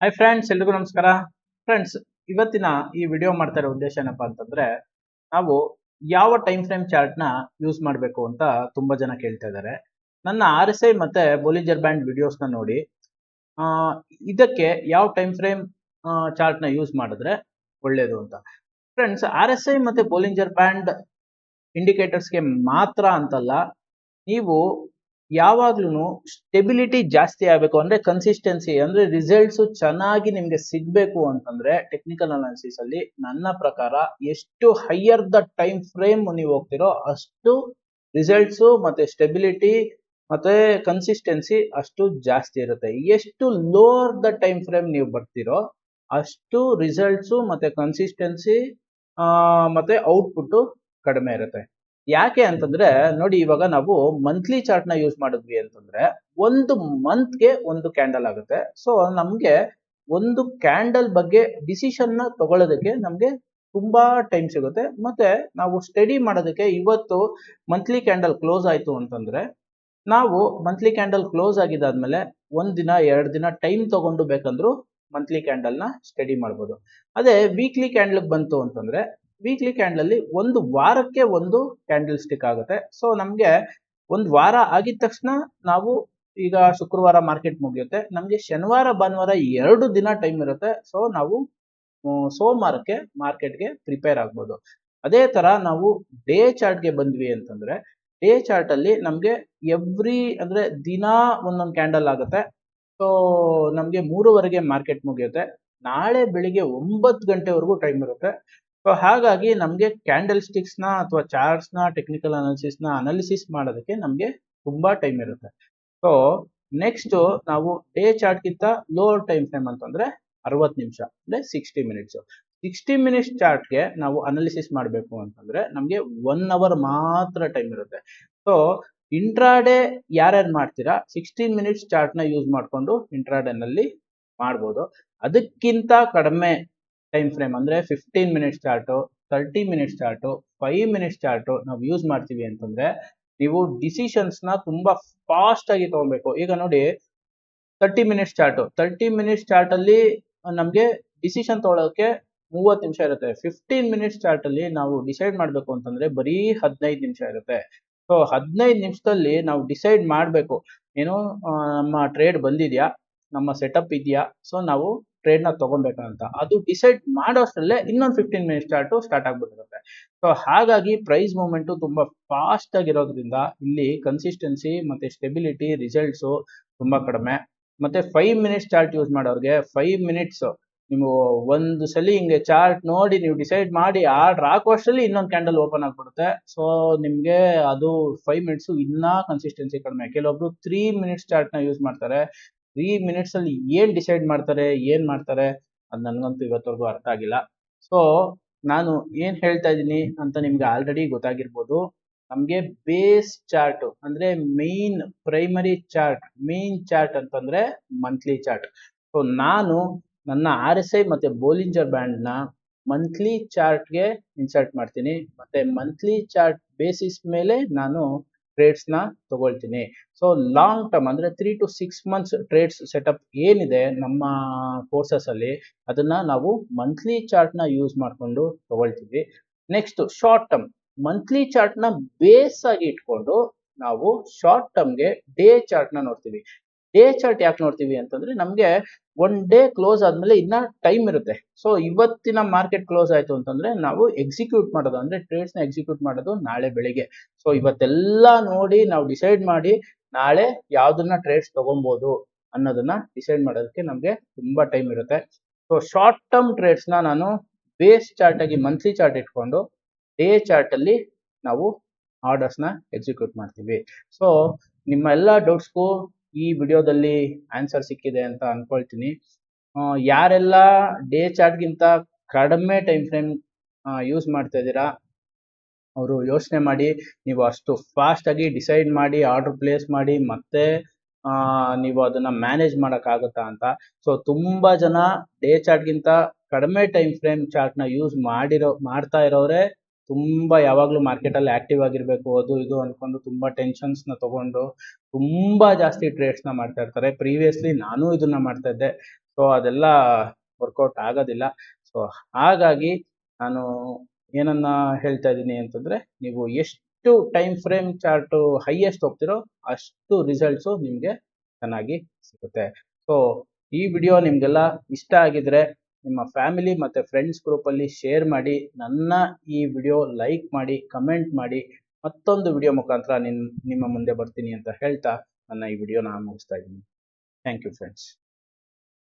Hi friends, ಎಲ್ರಿಗೂ ನಮಸ್ಕಾರ. Friends, ಇವತ್ತಿನ ಈ ವಿಡಿಯೋ ಮಾಡ್ತಾ ಇರೋ ಉದ್ದೇಶ ಏನಪ್ಪಾ ಅಂತಂದ್ರೆ, ನಾವು ಯಾವ ಟೈಮ್ ಫ್ರೇಮ್ ಚಾರ್ಟ್ ನ ಯೂಸ್ ಮಾಡಬೇಕು ಅಂತ ತುಂಬಾ ಜನ ಕೇಳ್ತಾ ಇದ್ದಾರೆ. ನನ್ನ RSI ಮತ್ತೆ ಬೊಲಿಂಜರ್ ಬ್ಯಾಂಡ್ ವಿಡಿಯೋಸ್ ನ ನೋಡಿ ಆ, ಇದಕ್ಕೆ ಯಾವ ಟೈಮ್ ಫ್ರೇಮ್ ಚಾರ್ಟ್ ನ ಯೂಸ್ ಮಾಡಿದ್ರೆ ಒಳ್ಳೇದು ಅಂತ. ಫ್ರೆಂಡ್ಸ್, RSI ಮತ್ತೆ ಬೊಲಿಂಜರ್ ಬ್ಯಾಂಡ್ ಇಂಡಿಕೇಟರ್ಸ್ಗೆ ಮಾತ್ರ ಅಂತಲ್ಲ, ನೀವು ಯಾವಾಗ್ಲೂ ಸ್ಟೆಬಿಲಿಟಿ ಜಾಸ್ತಿ ಆಗಬೇಕು ಅಂದ್ರೆ ಕನ್ಸಿಸ್ಟೆನ್ಸಿ ಅಂದ್ರೆ ರಿಸಲ್ಟ್ಸ್ ಚೆನ್ನಾಗಿ ನಿಮ್ಗೆ ಸಿಗ್ಬೇಕು ಅಂತಂದ್ರೆ ಟೆಕ್ನಿಕಲ್ ಅನಾಲಿಸಿಸ್ ಅಲ್ಲಿ ನನ್ನ ಪ್ರಕಾರ ಎಷ್ಟು ಹೈಯರ್ ದ ಟೈಮ್ ಫ್ರೇಮ್ ನೀವು ಹೋಗ್ತಿರೋ ಅಷ್ಟು ರಿಸಲ್ಟ್ಸ್ ಮತ್ತೆ ಸ್ಟೆಬಿಲಿಟಿ ಮತ್ತೆ ಕನ್ಸಿಸ್ಟೆನ್ಸಿ ಅಷ್ಟು ಜಾಸ್ತಿ ಇರುತ್ತೆ. ಎಷ್ಟು ಲೋವರ್ ದ ಟೈಮ್ ಫ್ರೇಮ್ ನೀವು ಬರ್ತಿರೋ ಅಷ್ಟು ರಿಸಲ್ಟ್ಸ್ ಮತ್ತೆ ಕನ್ಸಿಸ್ಟೆನ್ಸಿ ಮತ್ತೆ ಔಟ್ಪುಟ್ ಕಡಿಮೆ ಇರುತ್ತೆ. ಯಾಕೆ ಅಂತಂದ್ರೆ ನೋಡಿ, ಇವಾಗ ನಾವು ಮಂತ್ಲಿ ಚಾರ್ಟ್ ನ ಯೂಸ್ ಮಾಡಿದ್ವಿ ಅಂತಂದ್ರೆ ಒಂದು ಮಂತ್ಗೆ ಒಂದು ಕ್ಯಾಂಡಲ್ ಆಗುತ್ತೆ. ಸೊ ನಮ್ಗೆ ಒಂದು ಕ್ಯಾಂಡಲ್ ಬಗ್ಗೆ ಡಿಸಿಷನ್ ನ ತಗೊಳ್ಳೋದಕ್ಕೆ ನಮ್ಗೆ ತುಂಬಾ ಟೈಮ್ ಸಿಗುತ್ತೆ. ಮತ್ತೆ ನಾವು ಸ್ಟಡಿ ಮಾಡೋದಕ್ಕೆ ಇವತ್ತು ಮಂತ್ಲಿ ಕ್ಯಾಂಡಲ್ ಕ್ಲೋಸ್ ಆಯ್ತು ಅಂತಂದ್ರೆ ನಾವು ಮಂತ್ಲಿ ಕ್ಯಾಂಡಲ್ ಕ್ಲೋಸ್ ಆಗಿದ್ದಾದ್ಮೇಲೆ ಒಂದ್ ದಿನ 2 ದಿನ ಟೈಮ್ ತಗೊಂಡು ಬೇಕಂದ್ರು ಮಂತ್ಲಿ ಕ್ಯಾಂಡಲ್ ನ ಸ್ಟಡಿ ಮಾಡ್ಬೋದು. ಅದೇ ವೀಕ್ಲಿ ಕ್ಯಾಂಡಲ್ ಬಂತು ಅಂತಂದ್ರೆ ವೀಕ್ಲಿ ಕ್ಯಾಂಡಲ್ ಅಲ್ಲಿ ಒಂದು ವಾರಕ್ಕೆ ಒಂದು ಕ್ಯಾಂಡಲ್ ಸ್ಟಿಕ್ ಆಗುತ್ತೆ. ಸೊ ನಮ್ಗೆ ಒಂದು ವಾರ ಆಗಿದ ತಕ್ಷಣ ನಾವು ಈಗ ಶುಕ್ರವಾರ ಮಾರ್ಕೆಟ್ ಮುಗಿಯುತ್ತೆ, ನಮ್ಗೆ ಶನಿವಾರ ಭಾನುವಾರ 2 ದಿನ ಟೈಮ್ ಇರುತ್ತೆ. ಸೊ ನಾವು ಸೋಮವಾರಕ್ಕೆ ಮಾರ್ಕೆಟ್ಗೆ ಪ್ರಿಪೇರ್ ಆಗ್ಬೋದು. ಅದೇ ತರ ನಾವು ಡೇ ಚಾರ್ಟ್ಗೆ ಬಂದ್ವಿ ಅಂತಂದ್ರೆ ಡೇ ಚಾರ್ಟ್ ಅಲ್ಲಿ ನಮ್ಗೆ ಅಂದ್ರೆ ದಿನ ಒಂದೊಂದು ಕ್ಯಾಂಡಲ್ ಆಗುತ್ತೆ. ಸೊ ನಮ್ಗೆ 3:30ಗೆ ಮಾರ್ಕೆಟ್ ಮುಗಿಯುತ್ತೆ, ನಾಳೆ ಬೆಳಿಗ್ಗೆ 9 ಗಂಟೆವರೆಗೂ ಟೈಮ್ ಇರುತ್ತೆ. ಸೊ ಹಾಗಾಗಿ ನಮ್ಗೆ ಕ್ಯಾಂಡಲ್ ಸ್ಟಿಕ್ಸ್ ನ ಅಥವಾ ಚಾರ್ಟ್ಸ್ ನ ಟೆಕ್ನಿಕಲ್ ಅನಾಲಿಸಿಸ್ ನ ಅನಾಲಿಸಿಸ್ ಮಾಡೋದಕ್ಕೆ ನಮ್ಗೆ ತುಂಬಾ ಟೈಮ್ ಇರುತ್ತೆ. ಸೊ ನೆಕ್ಸ್ಟ್ ನಾವು ಡೇ ಚಾರ್ಟ್ ಗಿಂತ ಲೋವರ್ ಟೈಮ್ ಫ್ರೇಮ್ ಅಂತಂದ್ರೆ 60 ನಿಮಿಷ ಅಂದ್ರೆ 60 ಮಿನಿಟ್ಸ್. 60 ಮಿನಿಟ್ಸ್ ಚಾರ್ಟ್ಗೆ ನಾವು ಅನಾಲಿಸಿಸ್ ಮಾಡಬೇಕು ಅಂತಂದ್ರೆ ನಮ್ಗೆ 1 ಅವರ್ ಮಾತ್ರ ಟೈಮ್ ಇರುತ್ತೆ. ಸೊ ಇಂಟ್ರಾಡೇ ಯಾರ್ಯಾರು ಮಾಡ್ತೀರಾ 16 ಮಿನಿಟ್ಸ್ ಚಾರ್ಟ್ ನ ಯೂಸ್ ಮಾಡ್ಕೊಂಡು ಇಂಟ್ರಾಡೇ ನಲ್ಲಿ ಮಾಡ್ಬೋದು. ಅದಕ್ಕಿಂತ ಕಡಿಮೆ ಟೈಮ್ ಫ್ರೇಮ್ ಅಂದ್ರೆ 15 minutes chart, 30 minutes chart, 5 minutes chart ನಾವು ಯೂಸ್ ಮಾಡ್ತೀವಿ ಅಂತಂದ್ರೆ ನೀವು ಡಿಸಿಷನ್ಸ್ ನ ತುಂಬಾ ಫಾಸ್ಟ್ ಆಗಿ ತಗೊಬೇಕು. ಈಗ ನೋಡಿ 30 ಮಿನಿಟ್ಸ್ ಚಾರ್ಟ್ ಅಲ್ಲಿ ನಮ್ಗೆ ಡಿಸಿಷನ್ ತಗೊಳ್ಳೋಕೆ 30 ನಿಮಿಷ ಇರುತ್ತೆ. 15 ಮಿನಿಟ್ಸ್ ಚಾರ್ಟ್ ಅಲ್ಲಿ ನಾವು ಡಿಸೈಡ್ ಮಾಡ್ಬೇಕು ಅಂತಂದ್ರೆ ಬರೀ 15 ನಿಮಿಷ ಇರುತ್ತೆ. ಸೊ 15 ನಿಮಿಷದಲ್ಲಿ ನಾವು ಡಿಸೈಡ್ ಮಾಡ್ಬೇಕು, ಏನು ನಮ್ಮ ಟ್ರೇಡ್ ಬಂದಿದ್ಯಾ, ನಮ್ಮ ಸೆಟಪ್ ಇದೆಯಾ, ಸೊ ನಾವು ಟ್ರೇಡ್ ನ ತಗೊಬೇಕಂತ. ಅದು ಡಿಸೈಡ್ ಮಾಡೋಷ್ಟರಲ್ಲೇ ಇನ್ನೊಂದು 15 ಮಿನಿಟ್ಸ್ ಚಾರ್ಟ್ ಸ್ಟಾರ್ಟ್ ಆಗ್ಬಿಟ್ಟಿರುತ್ತೆ. ಸೊ ಹಾಗಾಗಿ ಪ್ರೈಸ್ ಮೂವ್ಮೆಂಟ್ ತುಂಬಾ ಫಾಸ್ಟ್ ಆಗಿರೋದ್ರಿಂದ ಇಲ್ಲಿ ಕನ್ಸಿಸ್ಟೆನ್ಸಿ ಮತ್ತೆ ಸ್ಟೆಬಿಲಿಟಿ ರಿಸಲ್ಟ್ಸ್ ತುಂಬಾ ಕಡಿಮೆ. ಮತ್ತೆ 5 ಮಿನಿಟ್ಸ್ ಚಾರ್ಟ್ ಯೂಸ್ ಮಾಡೋರಿಗೆ 5 ಮಿನಿಟ್ಸ್ ನೀವು ಒಂದು ಸಲ ಹಿಂಗೆ ಚಾರ್ಟ್ ನೋಡಿ ನೀವು ಡಿಸೈಡ್ ಮಾಡಿ ಆರ್ಡರ್ ಹಾಕುವಷ್ಟರಲ್ಲಿ ಇನ್ನೊಂದು ಕ್ಯಾಂಡಲ್ ಓಪನ್ ಆಗ್ಬಿಡುತ್ತೆ. ಸೊ ನಿಮ್ಗೆ ಅದು 5 ಮಿನಿಟ್ಸ್ ಇನ್ನ ಕನ್ಸಿಸ್ಟೆನ್ಸಿ ಕಡಿಮೆ. ಕೆಲವೊಬ್ರು 3 ಮಿನಿಟ್ಸ್ ಚಾರ್ಟ್ ನ ಯೂಸ್ ಮಾಡ್ತಾರೆ. 3 ಮಿನಿಟ್ಸ್ ಅಲ್ಲಿ ಏನ್ ಡಿಸೈಡ್ ಮಾಡ್ತಾರೆ, ಏನ್ ಮಾಡ್ತಾರೆ ಅದು ನನ್ಗಂತೂ ಇವತ್ತವರೆಗೂ ಅರ್ಥ ಆಗಿಲ್ಲ. ಸೊ ನಾನು ಏನ್ ಹೇಳ್ತಾ ಇದ್ದೀನಿ ಅಂತ ನಿಮ್ಗೆ ಆಲ್ರೆಡಿ ಗೊತ್ತಾಗಿರ್ಬೋದು. ನಮ್ಗೆ ಬೇಸ್ ಚಾರ್ಟ್ ಅಂದ್ರೆ ಪ್ರೈಮರಿ ಚಾರ್ಟ್ ಅಂತಂದ್ರೆ ಮಂತ್ಲಿ ಚಾರ್ಟ್. ಸೊ ನಾನು ನನ್ನ RSI ಮತ್ತೆ ಬೊಲಿಂಜರ್ ಬ್ಯಾಂಡ್ ನ ಮಂತ್ಲಿ ಚಾರ್ಟ್ಗೆ ಇನ್ಸರ್ಟ್ ಮಾಡ್ತೀನಿ. ಮತ್ತೆ ಮಂತ್ಲಿ ಚಾರ್ಟ್ ಬೇಸಿಸ್ ಮೇಲೆ ನಾನು ಟ್ರೇಡ್ಸ್ ನ ತಗೊಳ್ತೀನಿ. ಸೊ ಲಾಂಗ್ ಟರ್ಮ್ ಅಂದ್ರೆ 3 to 6 months ಟ್ರೇಡ್ಸ್ ಸೆಟಪ್ ಏನಿದೆ ನಮ್ಮ ಕೋರ್ಸಸ್ ಅಲ್ಲಿ ಅದನ್ನ ನಾವು ಮಂತ್ಲಿ ಚಾರ್ಟ್ ನ ಯೂಸ್ ಮಾಡ್ಕೊಂಡು ತಗೊಳ್ತೀವಿ. Next short term monthly chart ನ ಬೇಸ್ ಆಗಿ ಇಟ್ಕೊಂಡು ನಾವು ಶಾರ್ಟ್ ಟರ್ಮ್ಗೆ ಡೇ ಚಾರ್ಟ್ ನ ನೋಡ್ತೀವಿ. ಡೇ ಚಾರ್ಟ್ ಯಾಕೆ ನೋಡ್ತೀವಿ ಅಂತಂದ್ರೆ ನಮ್ಗೆ ಒನ್ ಡೇ ಕ್ಲೋಸ್ ಆದ್ಮೇಲೆ ಇನ್ನ ಟೈಮ್ ಇರುತ್ತೆ. ಸೊ ಇವತ್ತಿನ ಮಾರ್ಕೆಟ್ ಕ್ಲೋಸ್ ಆಯ್ತು ಅಂತಂದ್ರೆ ನಾವು ಎಕ್ಸಿಕ್ಯೂಟ್ ಮಾಡೋದು ಅಂದ್ರೆ ಟ್ರೇಡ್ಸ್ ನ ಎಕ್ಸಿಕ್ಯೂಟ್ ಮಾಡೋದು ನಾಳೆ ಬೆಳಿಗ್ಗೆ. ಸೊ ಇವತ್ತೆಲ್ಲ ನೋಡಿ ನಾವು ಡಿಸೈಡ್ ಮಾಡಿ ನಾಳೆ ಯಾವ್ದನ್ನ ಟ್ರೇಡ್ಸ್ ತಗೊಬಹುದು ಅನ್ನೋದನ್ನ ಡಿಸೈಡ್ ಮಾಡೋದಕ್ಕೆ ನಮ್ಗೆ ತುಂಬಾ ಟೈಮ್ ಇರುತ್ತೆ. ಸೊ ಶಾರ್ಟ್ ಟರ್ಮ್ ಟ್ರೇಡ್ಸ್ ನ ನಾನು ಬೇಸ್ ಚಾರ್ಟ್ ಆಗಿ ಮಂತ್ಲಿ ಚಾರ್ಟ್ ಇಟ್ಕೊಂಡು ಡೇ ಚಾರ್ಟ್ ಅಲ್ಲಿ ನಾವು ಆರ್ಡರ್ಸ್ ನ ಎಕ್ಸಿಕ್ಯೂಟ್ ಮಾಡ್ತೀವಿ. ಸೊ ನಿಮ್ಮ ಎಲ್ಲಾ ಡೌಟ್ಸ್ಗೂ ಈ ವಿಡಿಯೋದಲ್ಲಿ ಆನ್ಸರ್ ಸಿಕ್ಕಿದೆ ಅಂತ ಅನ್ಕೊಳ್ತೀನಿ. ಯಾರೆಲ್ಲ ಡೇ ಚಾರ್ಟ್ ಗಿಂತ ಕಡಿಮೆ ಟೈಮ್ ಫ್ರೇಮ್ ಯೂಸ್ ಮಾಡ್ತಾ ಇದ್ದೀರಾ ಅವರು ಯೋಚನೆ ಮಾಡಿ, ನೀವು ಅಷ್ಟು ಫಾಸ್ಟ್ ಆಗಿ ಡಿಸೈಡ್ ಮಾಡಿ ಆರ್ಡರ್ ಪ್ಲೇಸ್ ಮಾಡಿ ಮತ್ತೆ ನೀವು ಅದನ್ನ ಮ್ಯಾನೇಜ್ ಮಾಡಕ್ ಆಗುತ್ತಾ ಅಂತ. ಸೊ ತುಂಬಾ ಜನ ಡೇ ಚಾರ್ಟ್ ಗಿಂತ ಕಡಿಮೆ ಟೈಮ್ ಫ್ರೇಮ್ ಚಾರ್ಟ್ ನ ಯೂಸ್ ಮಾಡ್ತಾ ಇರೋರೆ ತುಂಬಾ ಯಾವಾಗ್ಲೂ ಮಾರ್ಕೆಟ್ ಅಲ್ಲಿ ಆಕ್ಟಿವ್ ಆಗಿರ್ಬೇಕು ಅದು ಇದು ಅನ್ಕೊಂಡು ತುಂಬಾ ಟೆನ್ಷನ್ಸ್ ನ ತಗೊಂಡು ತುಂಬಾ ಜಾಸ್ತಿ ಟ್ರೇಡ್ಸ್ ನ ಮಾಡ್ತಾ ಇರ್ತಾರೆ. ಪ್ರೀವಿಯಸ್ಲಿ ನಾನು ಇದನ್ನ ಮಾಡ್ತಾ ಇದ್ದೆ. ಸೊ ಅದೆಲ್ಲ ವರ್ಕೌಟ್ ಆಗೋದಿಲ್ಲ. ಸೊ ಹಾಗಾಗಿ ನಾನು ಏನನ್ನ ಹೇಳ್ತಾ ಇದ್ದೀನಿ ಅಂತಂದ್ರೆ, ನೀವು ಎಷ್ಟು ಟೈಮ್ ಫ್ರೇಮ್ ಚಾರ್ಟು ಹೈಯೆಸ್ಟ್ ಹೋಗ್ತಿರೋ ಅಷ್ಟು ರಿಸಲ್ಟ್ಸು ನಿಮಗೆ ಚೆನ್ನಾಗಿ ಸಿಗುತ್ತೆ. ಸೊ ಈ ವಿಡಿಯೋ ನಿಮಗೆಲ್ಲ ಇಷ್ಟ ಆಗಿದ್ರೆ ನಿಮ್ಮ ಫ್ಯಾಮಿಲಿ ಮತ್ತು ಫ್ರೆಂಡ್ಸ್ ಗ್ರೂಪಲ್ಲಿ ಶೇರ್ ಮಾಡಿ, ನನ್ನ ಈ ವಿಡಿಯೋ ಲೈಕ್ ಮಾಡಿ, ಕಮೆಂಟ್ ಮಾಡಿ. ಮತ್ತೊಂದು ವಿಡಿಯೋ ಮುಖಾಂತರ ನಿಮ್ಮ ಮುಂದೆ ಬರ್ತೀನಿ ಅಂತ ಹೇಳ್ತಾ ನನ್ನ ಈ ವಿಡಿಯೋನ ಮುಗಿಸ್ತಾ ಇದ್ದೀನಿ. Thank you friends.